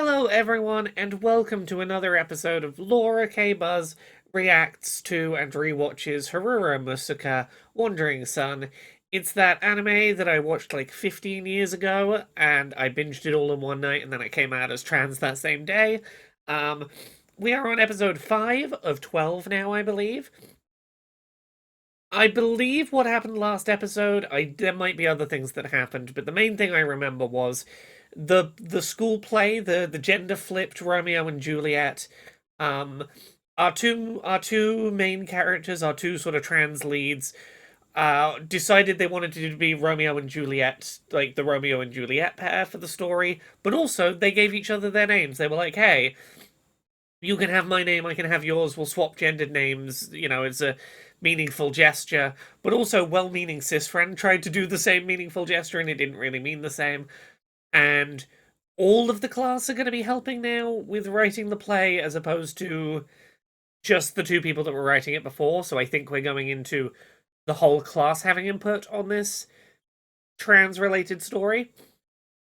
Hello everyone, and welcome to another episode of Laura K. Buzz reacts to and rewatches Harura Musuka, Wandering Sun. It's that anime that I watched like 15 years ago, and I binged it all in one night, and then I came out as trans that same day. Um, we are on episode 5 of 12 now, I believe. I believe what happened last episode, there might be other things that happened, but the main thing I remember was the school play, the gender flipped Romeo and Juliet. Our two main characters, our two sort of trans leads, decided they wanted to be Romeo and Juliet, like the Romeo and Juliet pair for the story, but also they gave each other their names. They were like, hey, you can have my name, I can have yours, we'll swap gendered names, it's a meaningful gesture. But also, well-meaning cis friend tried to do the same meaningful gesture and it didn't really mean the same. And all of the class are going to be helping now with writing the play as opposed to just the two people that were writing it before. So I think we're going into the whole class having input on this trans-related story.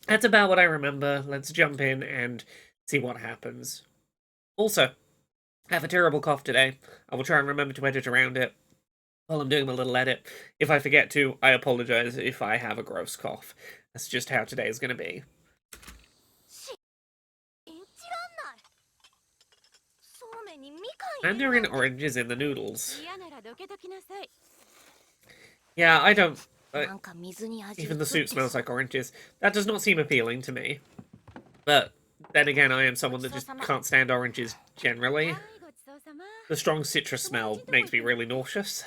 That's about what I remember. Let's jump in and see what happens. Also, I have a terrible cough today. I will try and remember to edit around it while I'm doing my little edit. If I forget to, I apologize if I have a gross cough. That's just how today is going to be. Mandarin oranges in the noodles. Yeah, I don't... even the soup smells like oranges. That does not seem appealing to me. But then again, I am someone that just can't stand oranges generally. The strong citrus smell makes me really nauseous.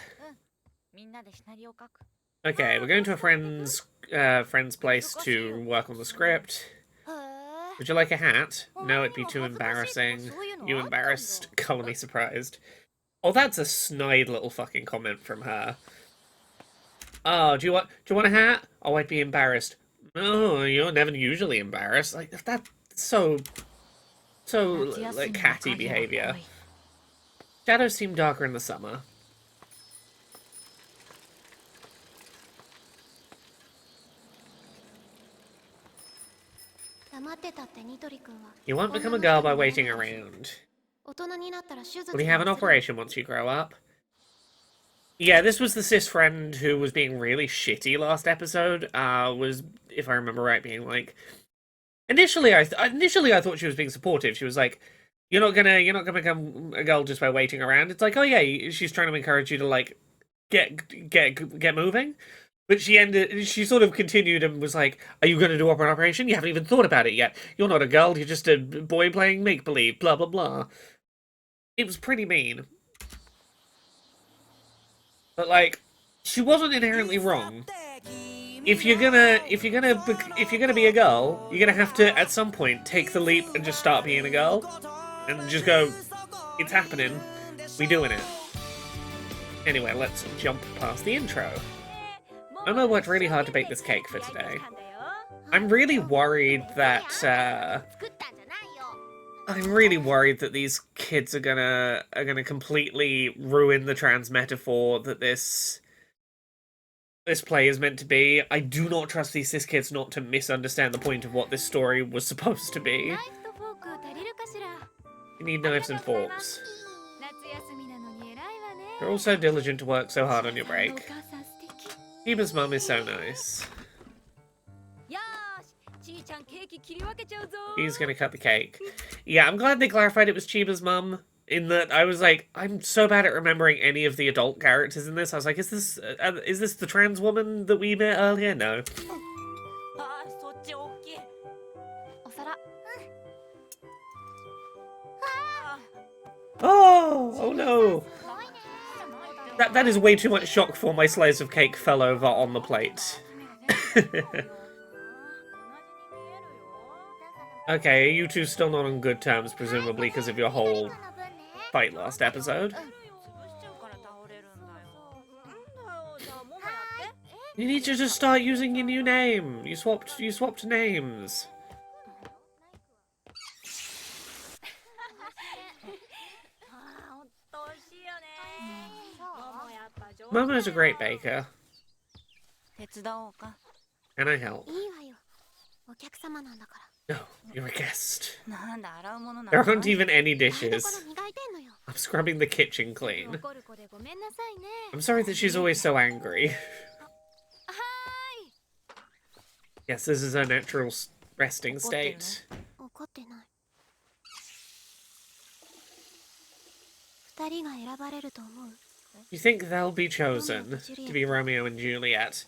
Okay, we're going to a friend's place to work on the script. Would you like a hat? No, it'd be too embarrassing. You embarrassed? Colour me surprised. Oh, that's a snide little fucking comment from her. Oh, do you want a hat? Oh, I'd be embarrassed. No, you're never usually embarrassed. Like, that's so like catty behavior. Shadows seem darker in the summer. You won't become a girl by waiting around. Will you have an operation once you grow up? Yeah, this was the cis friend who was being really shitty last episode. Was, if I remember right, being like... Initially, I thought she was being supportive. She was like, you're not gonna become a girl just by waiting around. It's like, oh yeah, she's trying to encourage you to, like, get moving. But she sort of continued and was like, are you going to do an operation? You haven't even thought about it yet. You're not a girl, you're just a boy playing make-believe, blah, blah, blah. It was pretty mean. But, like, she wasn't inherently wrong. If you're gonna be a girl, you're gonna have to, at some point, take the leap and just start being a girl. And just go, it's happening. We doing it. Anyway, let's jump past the intro. Momo worked really hard to bake this cake for today. I'm really worried that these kids are gonna completely ruin the trans metaphor that this play is meant to be. I do not trust these cis kids not to misunderstand the point of what this story was supposed to be. You need knives and forks. You're all so diligent to work so hard on your break. Chiba's mum is so nice. He's gonna cut the cake. Yeah, I'm glad they clarified it was Chiba's mum. In that, I was like, I'm so bad at remembering any of the adult characters in this. I was like, is this the trans woman that we met earlier? No. Oh no! That is way too much shock for my slice of cake fell over on the plate. Okay, you two still not on good terms, presumably because of your whole fight last episode. You need to just start using your new name. You swapped names. Momo's a great baker. Can I help? No, you're a guest. There aren't even any dishes. I'm scrubbing the kitchen clean. I'm sorry that she's always so angry. Yes, this is her natural resting state. You think they'll be chosen to be Romeo and Juliet?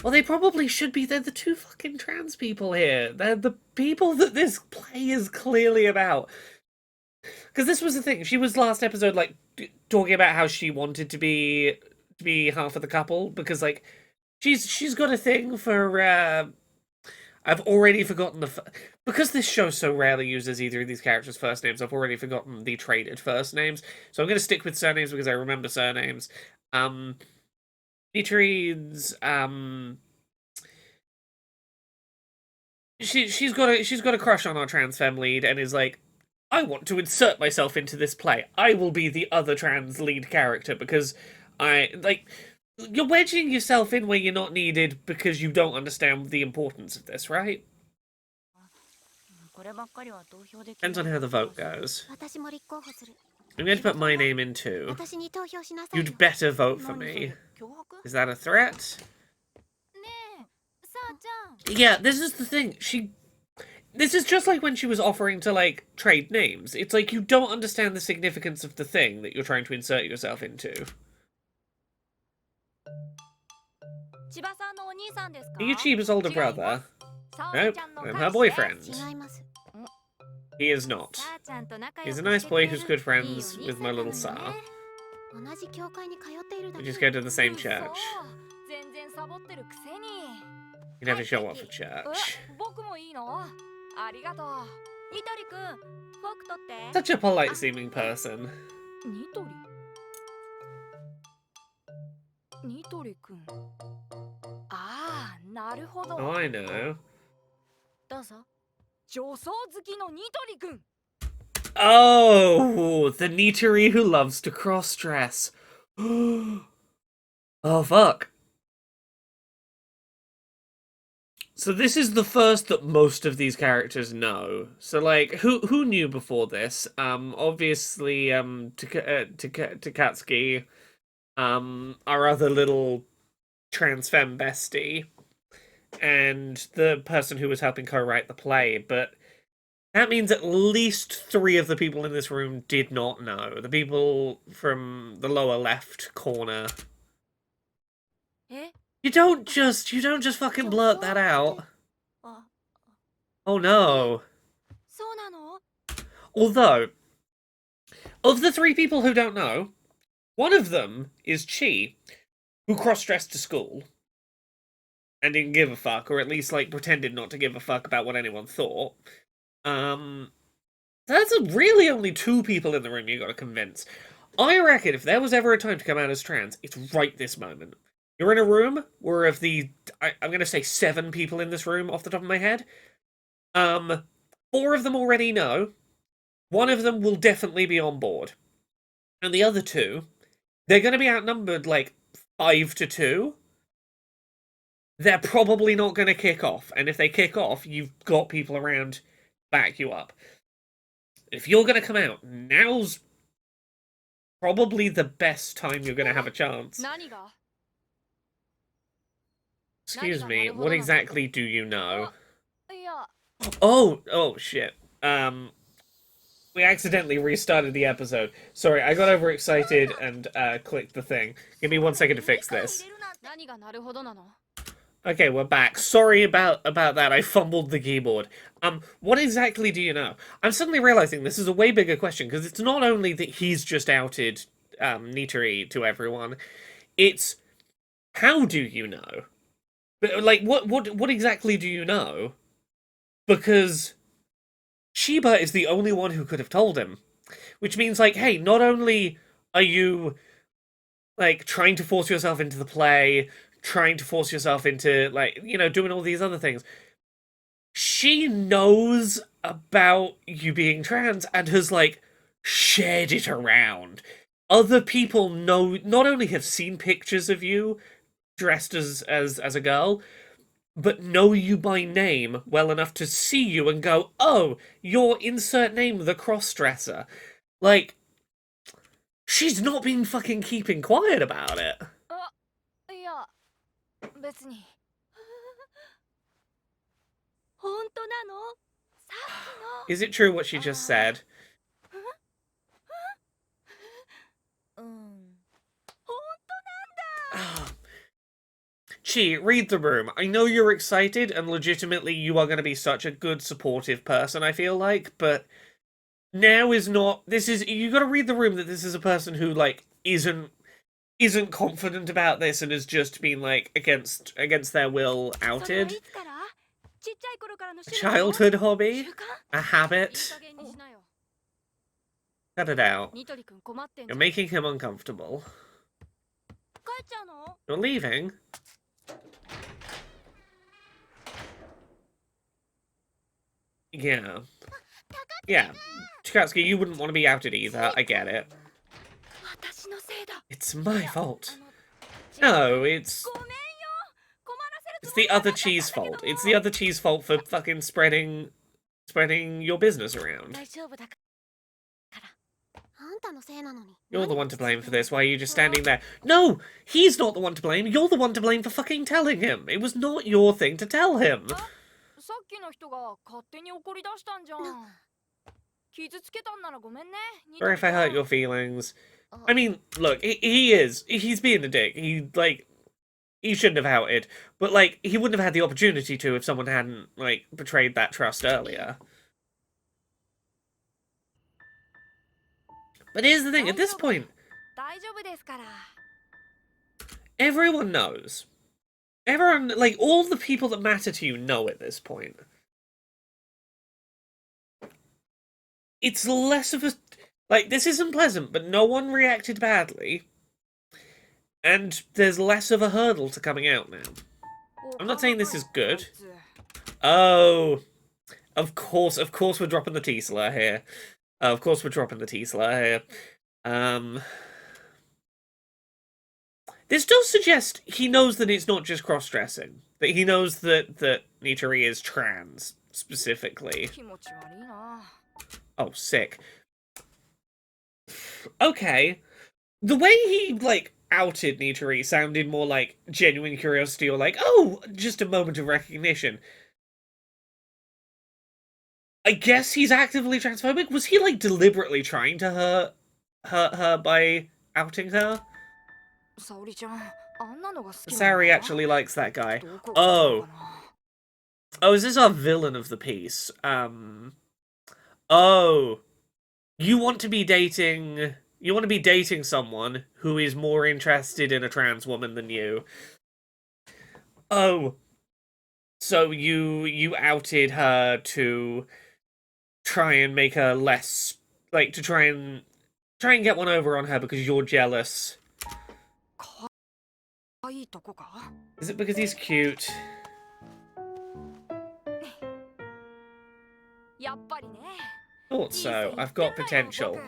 Well, they probably should be. They're the two fucking trans people here. They're the people that this play is clearly about. Because this was the thing. She was last episode, like, talking about how she wanted to be half of the couple. Because, like, she's got a thing for, I've already forgotten because this show so rarely uses either of these characters' first names, I've already forgotten the traded first names. So I'm going to stick with surnames because I remember surnames. Nitari's, she's got a crush on our trans femme lead and is like, I want to insert myself into this play. I will be the other trans lead character because you're wedging yourself in where you're not needed because you don't understand the importance of this, right? Depends on how the vote goes. I'm going to put my name in too. You'd better vote for me. Is that a threat? Yeah, this is the thing. This is just like when she was offering to, like, trade names. It's like you don't understand the significance of the thing that you're trying to insert yourself into. Are you Chiba's older brother? Nope, I'm her boyfriend. He is not. He's a nice boy who's good friends with my little Sa. We just go to the same church. You never show up for church. Such a polite-seeming person. Oh, I know. Oh, the Nitari who loves to cross-dress. Oh, fuck. So this is the first that most of these characters know. So, like, who knew before this? Obviously, Takatsuki, our other little trans femme bestie, and the person who was helping co-write the play, but that means at least 3 of the people in this room did not know. The people from the lower left corner. You don't just fucking blurt that out. Oh no. Although, of the 3 people who don't know, one of them is Chi, who cross-dressed to school and didn't give a fuck, or at least, like, pretended not to give a fuck about what anyone thought. That's really only 2 people in the room you gotta convince. I reckon if there was ever a time to come out as trans, it's right this moment. You're in a room where of the, I'm gonna say 7 people in this room off the top of my head, 4 of them already know, 1 of them will definitely be on board. And the other 2, they're gonna be outnumbered like 5 to 2. They're probably not gonna kick off, and if they kick off, you've got people around to back you up. If you're gonna come out, now's probably the best time you're gonna have a chance. Excuse me, what exactly do you know? Oh shit. We accidentally restarted the episode. Sorry, I got overexcited and clicked the thing. Give me 1 second to fix this. Okay, we're back. Sorry about that. I fumbled the keyboard. What exactly do you know? I'm suddenly realizing this is a way bigger question, because it's not only that he's just outed Nitari to everyone, it's how do you know? Like, what exactly do you know? Because Shiba is the only one who could have told him. Which means, like, hey, not only are you, like, trying to force yourself into the play, trying to force yourself into, like, you know, doing all these other things, she knows about you being trans and has, like, shared it around. Other people know, not only have seen pictures of you dressed as a girl, but know you by name well enough to see you and go, oh, you're insert name, the cross-dresser. Like, she's not been fucking keeping quiet about it. あ、いや、別に。本当なの？さっきの。Is it true what she just said? うん。本当なんだ。Chi, read the room. I know you're excited, and legitimately you are going to be such a good, supportive person, I feel like, but now is not... This is... You got to read the room that this is a person who, like, isn't confident about this and has just been, like, against their will outed. A childhood hobby? A habit? Cut it out. You're making him uncomfortable. You're leaving? Yeah. Yeah. Chikatsuki, you wouldn't want to be outed either. I get it. It's my fault. No, it's the other Chi's fault. It's the other Chi's fault for fucking spreading your business around. You're the one to blame for this. Why are you just standing there? No! He's not the one to blame. You're the one to blame for fucking telling him. It was not your thing to tell him. Or if I hurt your feelings. I mean, look, he's being a dick. He shouldn't have outed. But, like, he wouldn't have had the opportunity to if someone hadn't, like, betrayed that trust earlier. But here's the thing, at this point, everyone knows. Everyone, like, all the people that matter to you know at this point. It's less of a... Like, this isn't pleasant, but no one reacted badly. And there's less of a hurdle to coming out now. I'm not saying this is good. Oh. Of course we're dropping the T-slur here. Of course we're dropping the T-slur here. This does suggest he knows that it's not just cross-dressing. That he knows that Nitori is trans, specifically. Oh, sick. Okay. The way he, like, outed Nitori sounded more like genuine curiosity or like, oh, just a moment of recognition. I guess he's actively transphobic? Was he, like, deliberately trying to hurt her by outing her? Saori actually likes that guy. Oh. Oh, is this our villain of the piece? Oh. You want to be dating someone who is more interested in a trans woman than you. Oh. So you outed her to try and make her less, like, to try and get one over on her because you're jealous. Is it because he's cute? Thought so. I've got potential.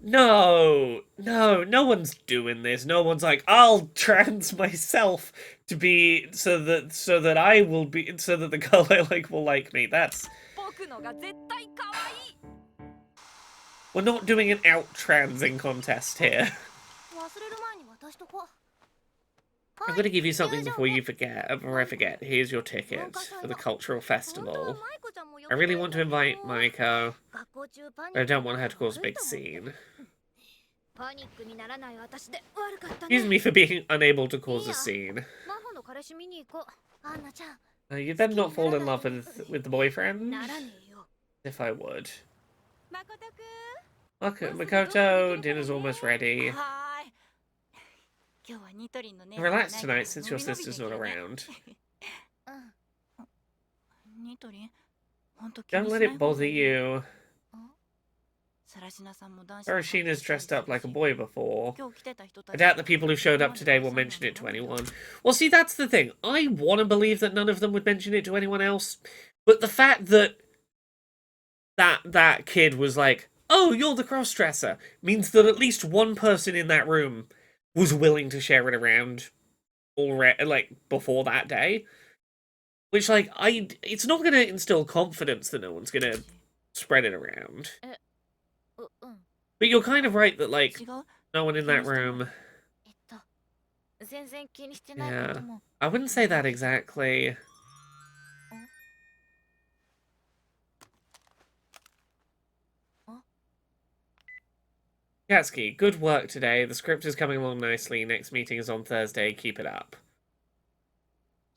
No, one's doing this. No one's like, I'll trans myself to be so that the girl I like will like me. We're not doing an out-transing contest here. I'm gonna give you something before I forget. Here's your tickets for the cultural festival. I really want to invite Maiko, but I don't want her to cause a big scene. Excuse me for being unable to cause a scene. You then not fall in love with the boyfriend? If I would. Makoto, dinner's almost ready. Relax tonight since your sister's not around. Don't let it bother you. Arashina's dressed up like a boy before. I doubt the people who showed up today will mention it to anyone. Well, see, that's the thing. I want to believe that none of them would mention it to anyone else, but the fact that that kid was like, oh, you're the cross-dresser, means that at least one person in that room was willing to share it around already, like, before that day. Which, like, it's not going to instill confidence that no one's going to spread it around. うん。 But you're kind of right that, like, 違う no one in that room... 全然気にしてないこ Yeah. とも I wouldn't say that exactly. Katsuki, good work today. The script is coming along nicely. Next meeting is on Thursday. Keep it up.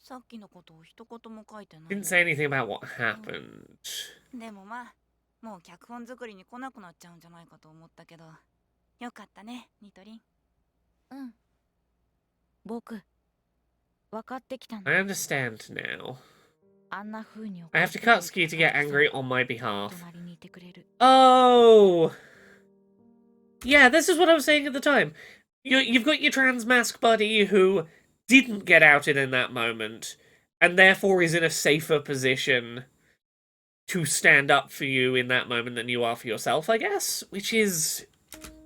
さっきのことを一言も書いてない Didn't say anything about what happened. でもまあもう脚本作りに来なくなっちゃうんじゃないかと思ったけどよかったねニトリンうん僕分かってきたんだ I understand now. あんな風に I have to Katsuki to get angry on my behalf. 隣にいてくれる Oh! Yeah, this is what I was saying at the time. You've got your trans mask buddy who didn't get outed in that moment, and therefore is in a safer position to stand up for you in that moment than you are for yourself, I guess? Which is...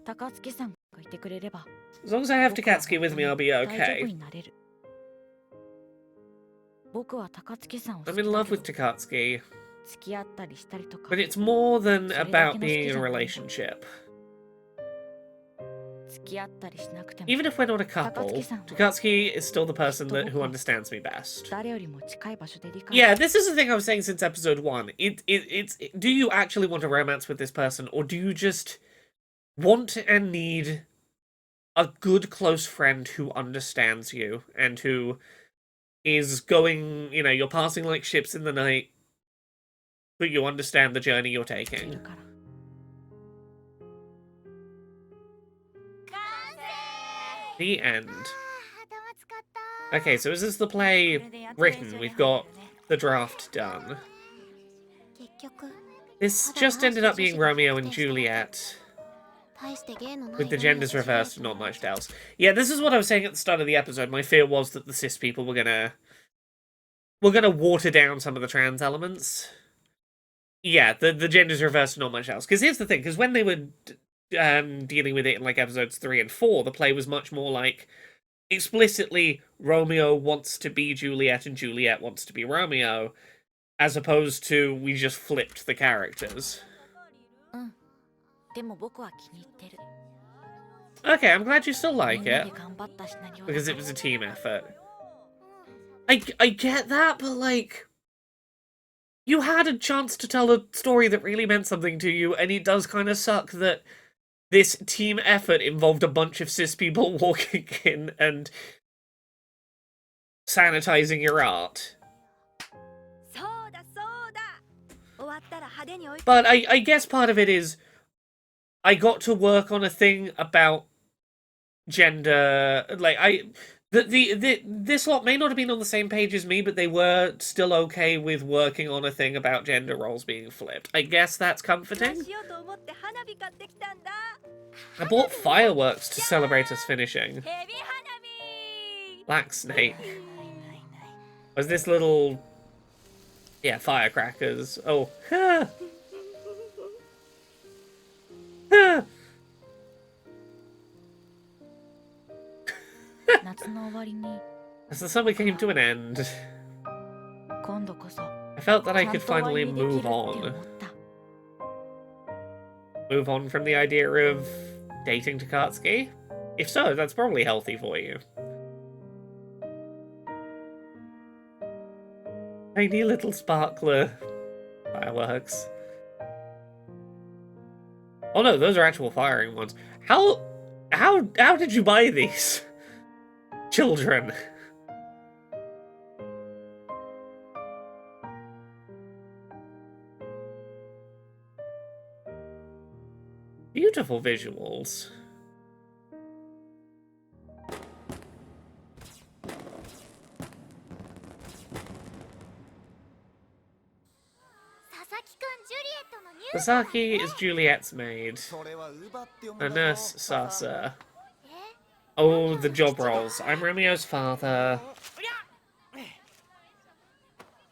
高槻さんがいてくれれば As long as I have Takatsuki with me, I'll be 大丈夫 okay. になれる僕は高槻さんを好 I'm き in だ love け with ど Takatsuki, 付き合ったりしたりとか but it's more than それだ about けの好き being in じ a ゃないんだ relationship. 付き合ったりしなくても Even if we're not a couple, Takatsuki is still the person who understands me best. 誰よりも近い場所で理解 Yeah, this is the thing I was saying since episode 1. Do you actually want a romance with this person, or do you just want and need a good close friend who understands you, and who is going, you know, you're passing like ships in the night, but you understand the journey you're してる taking. から The end. Okay, so is this the play written? We've got the draft done. This just ended up being Romeo and Juliet, with the genders reversed and not much else. Yeah, this is what I was saying at the start of the episode. My fear was that the cis people were gonna water down some of the trans elements. Yeah, the genders reversed and not much else. Because here's the thing, because when they were dealing with it in like episodes 3 and 4, the play was much more like explicitly Romeo wants to be Juliet and Juliet wants to be Romeo, as opposed to we just flipped the characters. でも僕は気に入ってる Okay, I'm glad you still み like んな it, で頑張ったシナリオだ because か it ら was a team effort. I get that, but like... You had a chance to tell a story that really meant something to you, and it does kind of suck that this team effort involved a bunch of cis people walking in and sanitizing your art. そうだそうだ終わったら派手に追い But I guess part of it is I got to work on a thing about gender. Like, this lot may not have been on the same page as me, but they were still okay with working on a thing about gender roles being flipped. I guess that's comforting. しようと思って花火買ってきたんだ I bought fireworks to celebrate us finishing. ヘビ花火 Black Snake. Was this little... Yeah, firecrackers. Oh. Ah. 夏の終わりに As the summer came to an end, 今度こそ I felt that I ちゃ could んと終わ finally りにできるって move 思 on. った Move on from the idea of dating Takatsuki? If so, that's probably healthy for you. Tiny little sparkler fireworks. Oh no, those are actual firing ones. How did you buy these? Children. Beautiful visuals. 佐々木くんジュリエットのニュー Sasaki is Juliet's maid. それは奪って読ん A だぞ nurse, Sasa. Oh, the job roles. I'm Romeo's father.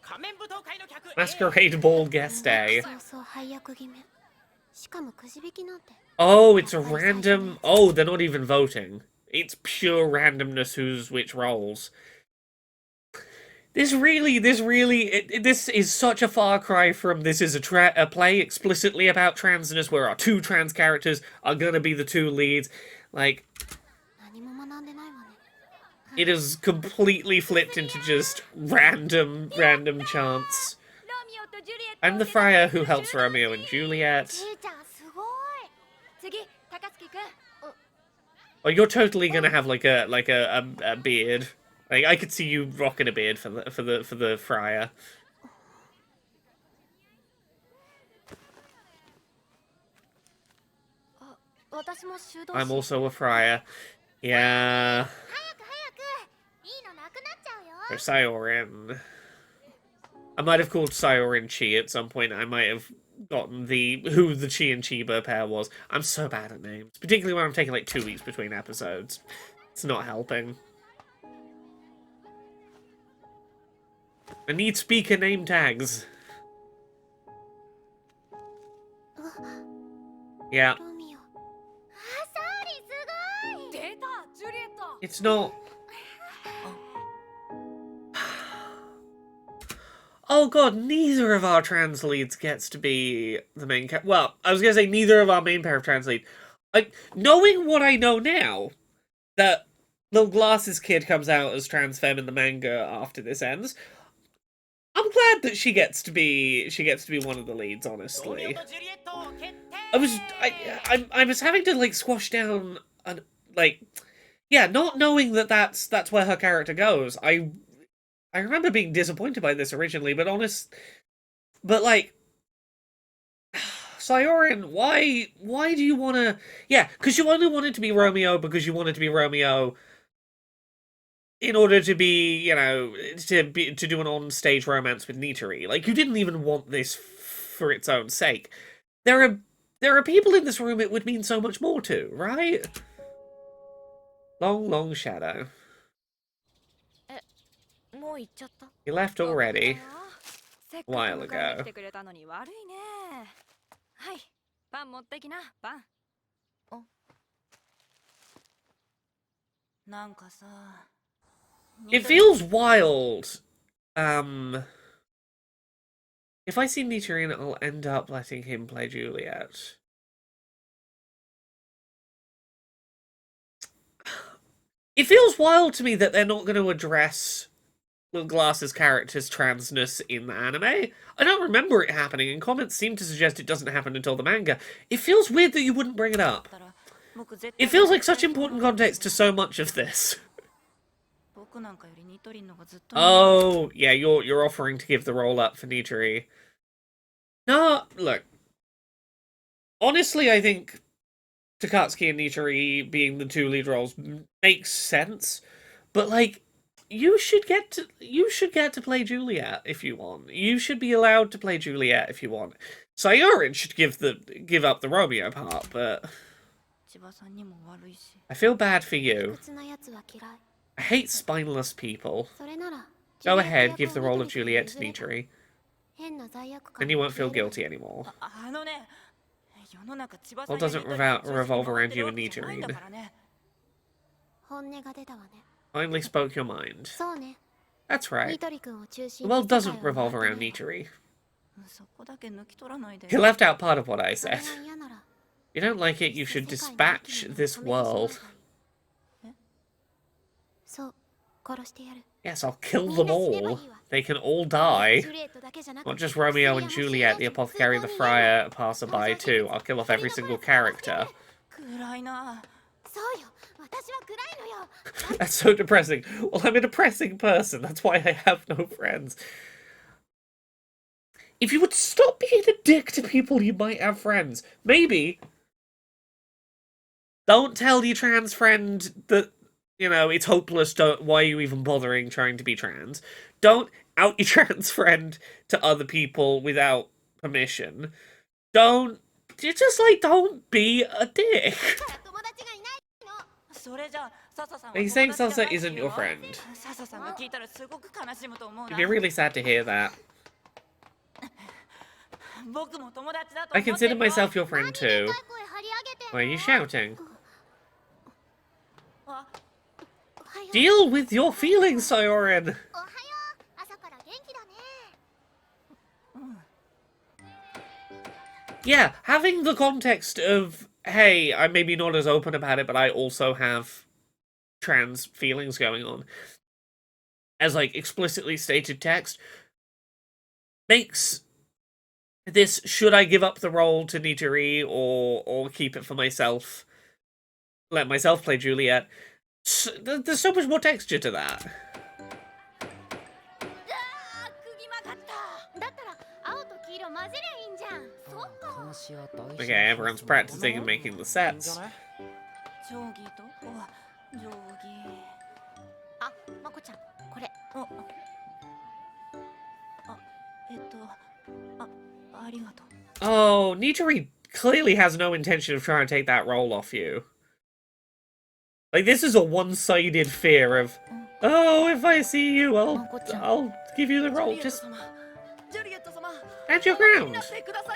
仮面舞踏会の客 Masquerade Ball guest day. そうそう配役決めしかもくじ引きなんて Oh, it's a random... Oh, they're not even voting. It's pure randomness who's which roles. This is such a far cry from this is a play explicitly about transness where our two trans characters are gonna be the two leads. Like, 何も学んでないわね。 it is completely flipped into just random chance. ロミオとジュリエット I'm the friar who helps Romeo and Juliet. じいちゃんすごい。次高槻くん Oh, you're totally gonna have like a beard. Like, I could see you rocking a beard for the friar. 私も修道 I'm 士。 also a friar. Yeah. 早く早く。いいのなくなっちゃうよ。 Or Siorin. I might have called Siorin Chi at some point. I might have gotten who the Chi and Chiba pair was. I'm so bad at names, particularly when I'm taking like 2 weeks between episodes. It's not helping. I need speaker name tags. Yeah. ロミオ。あ、サーリーすごい。出たジュリエット It's not... Oh god, neither of our trans leads gets to be the main character. Well, I was gonna say neither of our main pair of trans leads. Like, knowing what I know now, that Little Glasses Kid comes out as trans femme in the manga after this ends, I'm glad that she gets to be one of the leads, ロミオ honestly. とジュリエット決定 I was having to like squash down and like, yeah, not knowing that that's where her character goes. I remember being disappointed by this originally, but like, Siorin, why do you want to? Yeah, because you only wanted to be Romeo because you wanted to be Romeo in order to be, you know, to do an on-stage romance with Nitari. Like, you didn't even want this for its own sake. There are people in this room it would mean so much more to, right? Long shadow. もう行っちゃった He left already. せっか While く迎え ago. に来てくれたのに悪いねはいパン持ってきなパンなんかさ It feels wild. If I see Nichirin, I'll end up letting him play Juliet. It feels wild to me that they're not going to address Little Glass's character's transness in the anime. I don't remember it happening, and comments seem to suggest it doesn't happen until the manga. It feels weird that you wouldn't bring it up. It feels like such important context to so much of this. 僕なんかよりニトリンのがずっと Oh, yeah, you're offering to give the role up for Nitari. No, look. Honestly, I think Takatsuki and Nitari being the two lead roles makes sense, but like, you should get to play Juliet if you want. You should be allowed to play Juliet if you want. Siorin should give up the Romeo part, but 千葉さんにも悪いし I feel bad for you. 鬱なやつは嫌い。 I hate spineless people. それなら Go ahead, give the role of Juliet to Nitari, 変な罪悪感 and you won't feel guilty anymore. あのね世の中千葉さ Well, ん doesn't revolve around you and Nitari. 本音が出たわね。 Finally spoke your mind. そうね。 That's ニ right. トリ君を中 The 心に world 世界 doesn't を revolve 回 around ってね Nitari. そこだけ抜き取らないで You left out part of what I それ said. が嫌なら You don't like it, you should dispatch this world. そう殺してやる。 Yes, I'll kill them all. They can all die. ジュリエットだけじゃなく Not just Romeo and Juliet, the apothecary, the friar, passerby too. I'll kill off every single character. 暗いなそうよ。私は暗いのよ。 That's so depressing. Well, I'm a depressing person. That's why I have no friends. If you would stop being a dick to people, you might have friends. Maybe. Don't tell your trans friend that, you know, it's hopeless. Why are you even bothering trying to be trans? Don't out your trans friend to other people without permission. Don't be a dick. 友達がいないの。それじゃ笹さんは Are you 友 saying 達じゃ Salsa ない isn't よ your friend? 笹さんが聞いたらすごく悲しむと思う It'd な be really sad to hear that. 僕も友達だと I 思ってる consider よ myself your friend too. 声張り上げてんの。 Why are you shouting? あおはよう。 Deal with your feelings, Siorin. おはよう。朝 yeah, having the context of, hey, I'm maybe not as open about it, but I also have trans feelings going on, as like explicitly stated text, makes this, should I give up the role to Nitari or keep it for myself, let myself play Juliet, there's so much more texture to that. 釘曲がっただったら青と黄色混ぜりゃいいんじゃんそっか Okay, everyone's practicing and making the sets. 定規と定規あ、まこちゃんこれあありがとう Oh, Nitari clearly has no intention of trying to take that role off you. Like, this is a one-sided fear of, oh, if I see you, I'll give you the role. Just stand your ground.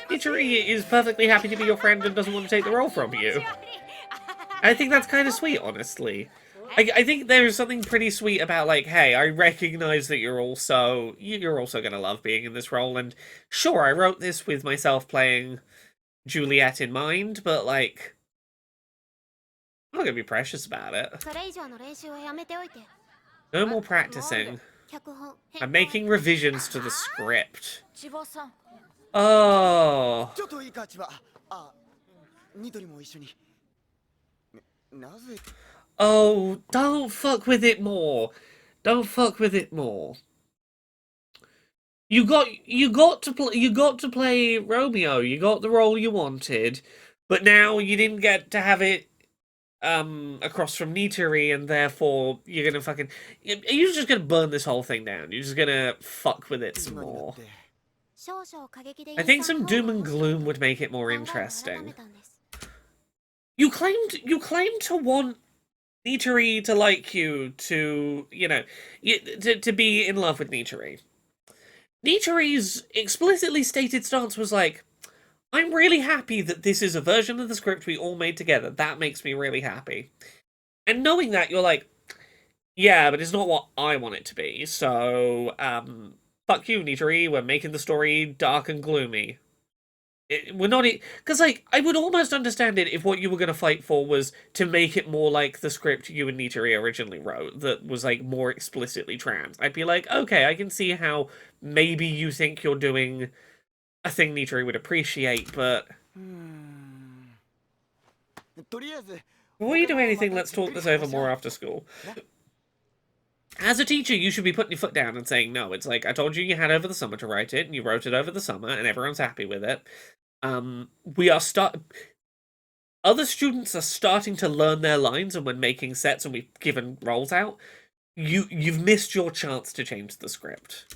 Nitari is perfectly happy to be your friend and doesn't want to take the role from you. I think that's kind of sweet, honestly. I think there's something pretty sweet about, like, hey, I recognize that you're also gonna love being in this role, and sure, I wrote this with myself playing Juliet in mind, but, like, I'm not gonna be precious about it. それ以上の練習はやめておいて No more practicing. 脚本 I'm making revisions to the script. 千葉さん Oh. ちょっといいか千葉あニトリも一緒になぜ Oh, don't fuck with it more. Don't fuck with it more. You got to play Romeo. You got the role you wanted, but now you didn't get to have it across from Nitari, and therefore you're gonna fucking you're just gonna burn this whole thing down. You're just gonna fuck with it some more. 少々過激で I think some doom and gloom would make it more interesting. You claimed to want Nitari to like you, to, you know, to be in love with Nitari. Nitari's explicitly stated stance was like, I'm really happy that this is a version of the script we all made together. That makes me really happy. And knowing that, you're like, yeah, but it's not what I want it to be, so, fuck you, Nitari, we're making the story dark and gloomy. We're not... Because, like, I would almost understand it if what you were going to fight for was to make it more like the script you and Nitari originally wrote, that was, like, more explicitly trans. I'd be like, okay, I can see how maybe you think you're doing a thing Nitari would appreciate, but... とりあえず Before you do anything, let's talk this over more after school. As a teacher, you should be putting your foot down and saying no. It's like, I told you you had over the summer to write it, and you wrote it over the summer, and everyone's happy with it. Other students are starting to learn their lines, and when making sets and we've given roles out, you've missed your chance to change the script.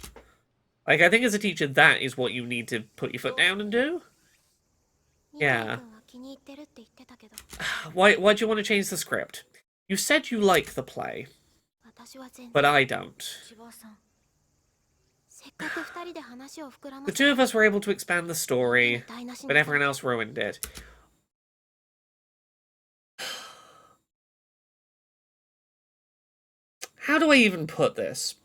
Like, I think as a teacher, that is what you need to put your foot down and do. Yeah. Why do you want to change the script? You said you like the play, but I don't. 千葉さん せっかく二人で話を膨らま The せ two of us were able to expand the story, but everyone else ruined it. How do I even put this?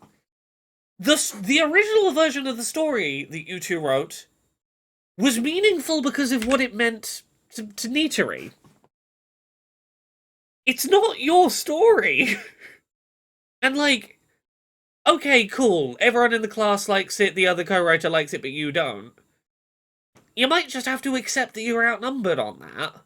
The original version of the story that you two wrote was meaningful because of what it meant to Nitari. It's not your story. And, like, okay, cool, everyone in the class likes it, the other co-writer likes it, but you don't. You might just have to accept that you're outnumbered on that.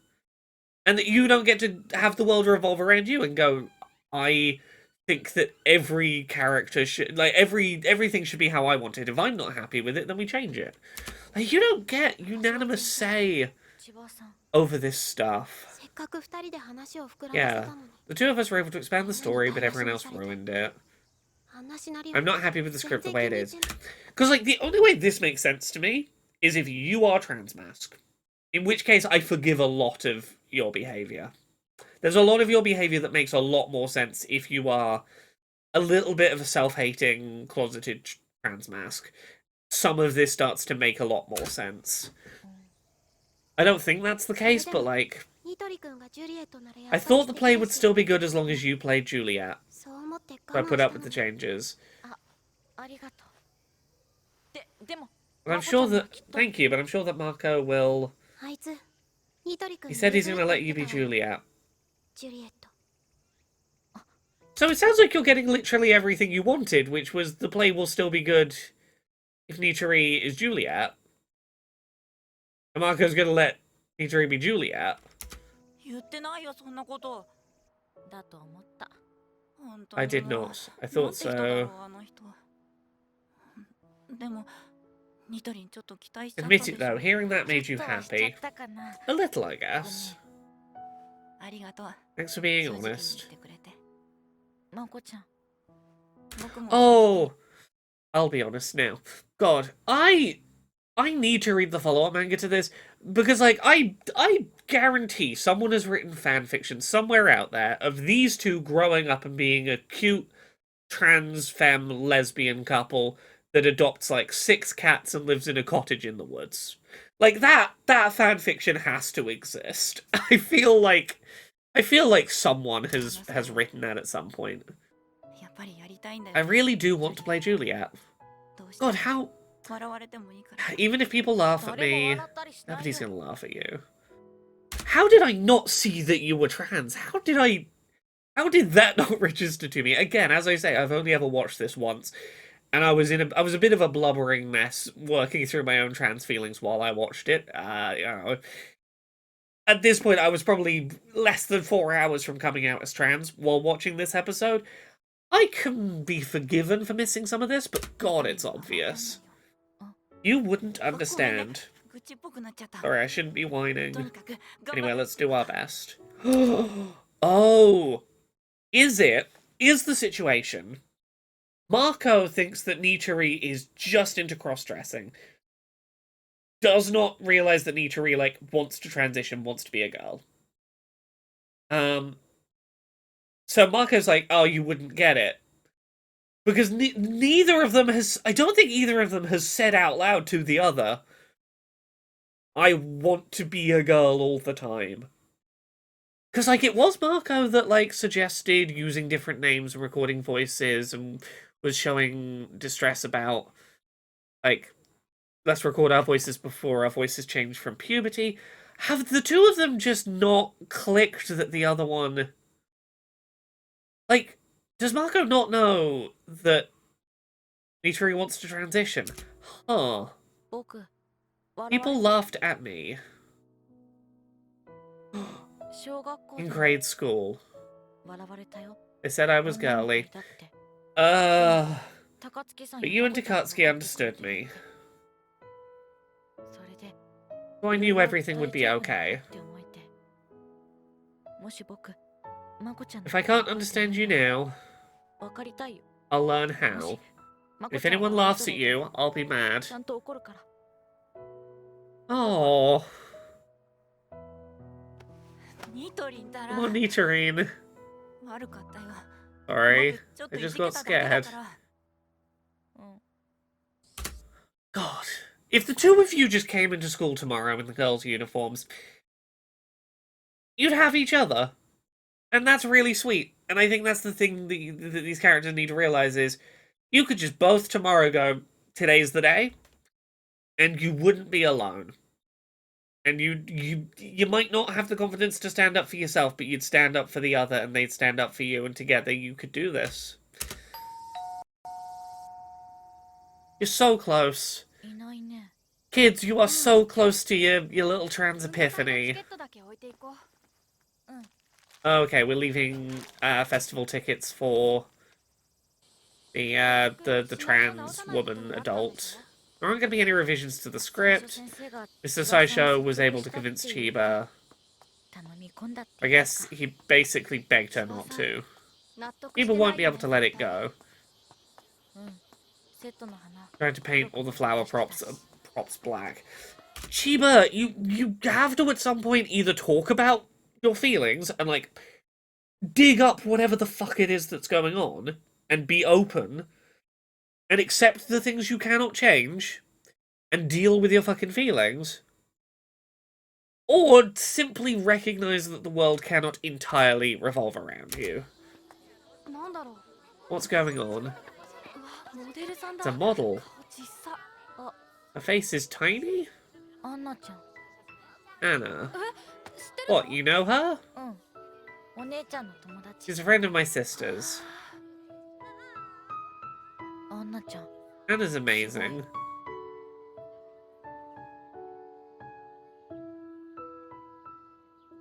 And that you don't get to have the world revolve around you and go, I think that every character should, like, everything should be how I want it. If I'm not happy with it, then we change it. Like, you don't get unanimous say 千葉さん over this stuff. せっかく二人で話を膨らませ Yeah, たのに the two of us were able to expand the story, but everyone else ruined it. あんなシナリオ I'm not happy with the script the way it 全然 is. 気に入ってない Because, like, the only way this makes sense to me is if you are transmasc. In which case, I forgive a lot of your behaviour. There's a lot of your behaviour that makes a lot more sense if you are a little bit of a self-hating, closeted transmasc. Some of this starts to make a lot more sense. I don't think that's the case, but, like, ニトリ君がジュリエットならやっぱ I り thought the 素敵 play だ would し still be good as long as you played Juliet. そう思って So I 我慢 put した up with the のに changes. ありがとうでも But I'm sure that... Thank you, but I'm sure that Marco will あいつニトリ君 He に said he's 譲る gonna って let 言 you っ be てたわよ Juliet. ジュリエット So it sounds like you're getting literally everything you wanted, which was the play will still be good if Nitori is Juliet. And Marco's gonna let Nitori be Juliet. 言ってないよそんなことだと思った。本当 I に did もう not. I なん thought て人だろ so. うあの人でもニトリンちょっと期待しちゃった Admit でし it ょ though, hearing that ちょ made you っとはしちゃ happy. ったかな。 A little, I guess. ありがとう Thanks for being 正直に言 honest. ってくれてまこちゃん。僕も Oh, I'll be honest now. God, I need to read the follow-up manga to this because, like, I guarantee someone has written fan fiction somewhere out there of these two growing up and being a cute trans femme lesbian couple that adopts like 6 cats and lives in a cottage in the woods. Like that fan fiction has to exist. I feel like someone has written that at some point. やっぱりやりたいんだよ I really do want to play Juliet. どうして God, how 笑われてもいいから even if people laugh at 誰も me, 笑ったりしない nobody's よ。 gonna laugh at you. How did I not see that you were trans? How did that not register to me? Again, as I say, I've only ever watched this once, and I was a bit of a blubbering mess working through my own trans feelings while I watched it. You know, at this point, I was probably less than 4 hours from coming out as trans while watching this episode. I can be forgiven for missing some of this, but God, it's obvious. You wouldn't understand. 愚痴っぽくなっちゃった Sorry, I shouldn't be と whining. にかく頑 Anyway, 張って let's do our best. Oh, is the situation Marco thinks that Nitori is just into cross-dressing, does not realize that Nitori, like, wants to transition, wants to be a girl. So Marco's like, oh, you wouldn't get it. Because neither of them has... I don't think either of them has said out loud to the other, I want to be a girl all the time. Because, like, it was Marco that, like, suggested using different names and recording voices and was showing distress about, like, let's record our voices before our voices change from puberty. Have the two of them just not clicked that the other one... Like, does Marco not know that Nitori wants to transition? Huh. 僕、笑 People わ laughed at me れ小学校 in で grade school. 笑われたよ。 They said I was 女の子 girly. だって。 But 高槻さん you や and まこちゃんが Takatsuki 分かってくれ understood て me. それで So I knew everything would be 大丈夫 okay. って思えて。もし僕、まこちゃんの If I can't understand you now, 分かりたいよ。 I'll learn も how. しまこ If ちゃん anyone が laughs at you, I'll be mad. ちゃんと怒るから。 Oh, ニトリンたら come on, Nitorine. 悪かったよ Sorry, 僕ちょっと I い just じけ got ただけだ scared. からうん。 God, if the two of you just came into school tomorrow in the girls' uniforms, you'd have each other. And that's really sweet. And I think that's the thing that these characters need to realize is you could just both tomorrow go, today's the day, and you wouldn't be alone. And you might not have the confidence to stand up for yourself, but you'd stand up for the other, and they'd stand up for you, and together you could do this. You're so close. いないね。 Kids, you are so close to your little trans 文化祭のチ epiphany. ケットだけ置いていこう Okay, we're leaving festival tickets for the trans woman adult. There aren't going to be any revisions to the 最初 script. 先生が Mr. 噂に Sideshow was 説明 able し to たって convince いう Chiba. 頼み込んだって I 言った guess he basically begged her not to. 納得して Chiba ない won't be able to let it go. うんセットの花 Trying to paint all the flower props black. Chiba, you have to at some point either talk about your feelings and like dig up whatever the fuck it is that's going on and be open and accept the things you cannot change and deal with your fucking feelings, or simply recognize that the world cannot entirely revolve around you. なんだろう What's going on? うわモデルさん It's だ a model. 顔小さ Her face is tiny? アンナちゃん Anna. 知ってるの What, you know her? うん。お姉ちゃんの友達。 She's a friend of my sister's. アンナちゃん。 Anna's amazing.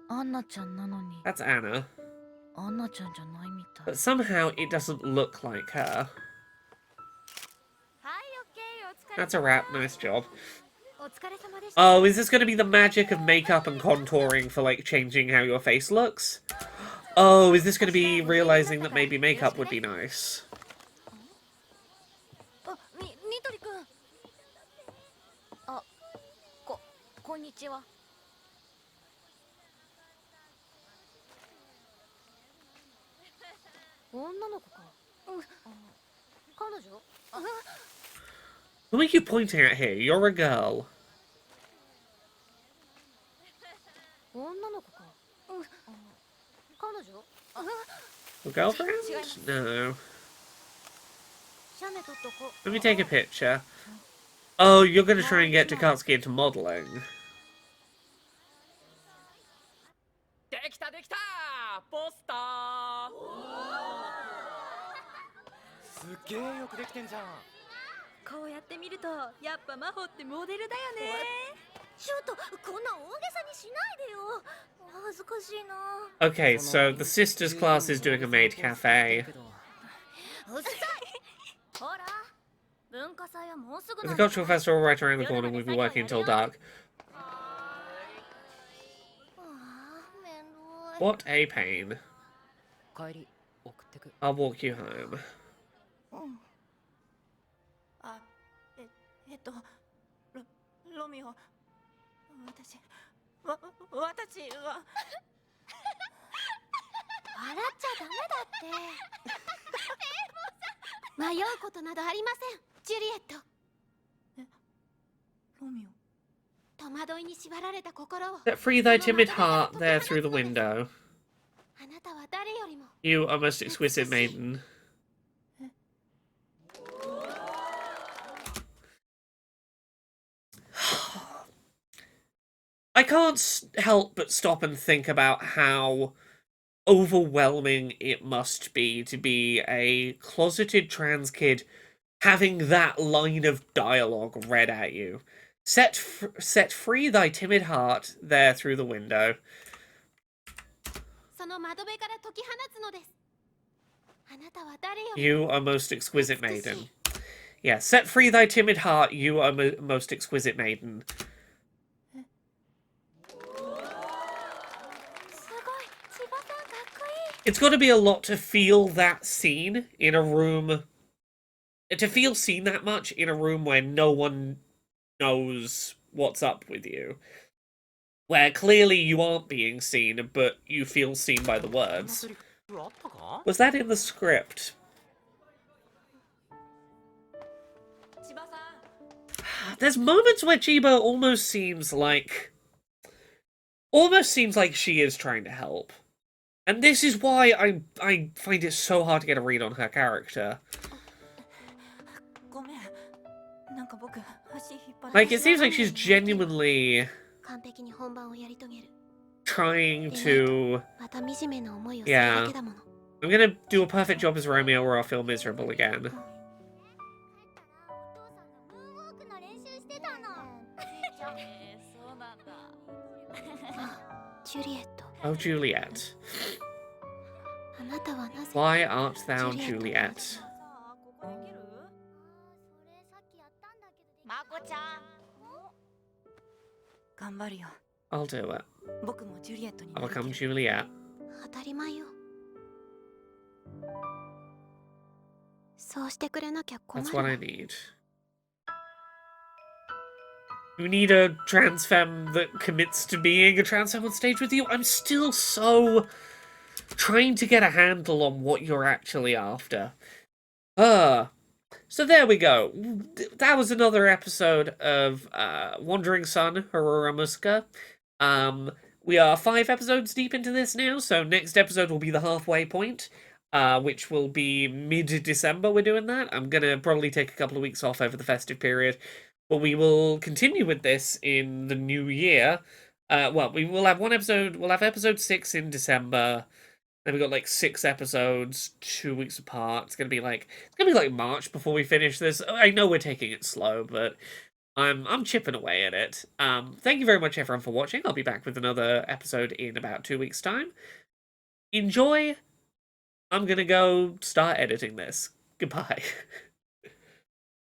アンナちゃんなのに、 That's Anna. アンナちゃんじゃないみたい。 But somehow it doesn't look like her. はい、オッケー、お疲れ That's a wrap, nice job. お疲れ様でした。 Oh, is this going to be the magic of makeup and contouring for, like, changing how your face looks? Oh, is this going to be realizing that maybe makeup would be nice? あ、ニトリくん。あ、こんにちは。女の子か。彼女？ Who are you pointing at here? You're a girl. 女の子か。彼女？ A girlfriend? No. 写メ撮っとこ。 Let me take a picture. Oh, you're going to try and get Takatsuki into modeling. できたできたポスターすっげえよくできてんじゃん。こうやって見ると、やっぱ真帆ってモデルだよね。ちょっとこんな大げさにしないでよ。恥ずかしいな。 Okay, so the sisters class is doing a maid cafe. うっさい。ほら、文化祭はもうすぐ With な the んだ。 cultural festival right around the corner, we'll be working until dark. めんどい。 What a pain. 帰り送ってく I'll walk you home. あ、ロミオ、私は笑っちゃダメだって。迷うことなどありません、ジュリエット。ロミオ。戸惑いに縛られた心を。 Set free thy timid heart there through the window. あなたは誰よりも。 You are most exquisite maiden. I can't help but stop and think about how overwhelming it must be to be a closeted trans kid having that line of dialogue read at you. Set free thy timid heart there through the window. その窓辺から解き放つのです。あなたは誰よりも。 You are most exquisite maiden. Yeah, set free thy timid heart, you are most exquisite maiden. すごい、千葉さんかっこいい。 It's got to be a lot to feel that scene in a room. To feel seen that much in a room where no one knows what's up with you. Where clearly you aren't being seen, but you feel seen by the words. あったか Was that in the script? 千葉さん。 There's moments where Chiba almost seems like she is trying to help. And this is why I find it so hard to get a read on her character. ごめん。なんか僕、足引っ張ら Like, it seems like she's genuinely 完璧に本番をやり遂げる。 trying to... また惨めな思いをするだけだもの。 I'm gonna do a perfect job as Romeo or I'll feel miserable again. そうなんだ。ジュリエット、 Oh, Juliet. あなたはなぜ。 Why art thou Juliet? さあ、ここできる？まこちゃん。頑張るよ。 I'll do it. 僕もジュリエットにな I'll るけど。 become Juliet. 当たり前よ。そうしてくれなきゃ困 That's る what わ。 I need. You need a trans femme that commits to being a trans femme on stage with you? I'm still so trying to get a handle on what you're actually after. So there we go. That was another episode of Wandering Sun, Aurora Musca. We are 5 episodes deep into this now, so next episode will be the halfway point, which will be mid-December we're doing that. I'm gonna probably take a couple of weeks off over the festive period, but we will continue with this in the new year. Well, we will have one episode. We'll have episode 6 in December. Then we got like 6 episodes, 2 weeks apart. It's gonna be like March before we finish this. I know we're taking it slow, but I'm chipping away at it. Thank you very much, everyone, for watching. I'll be back with another episode in about 2 weeks' time. Enjoy. I'm gonna go start editing this. Goodbye.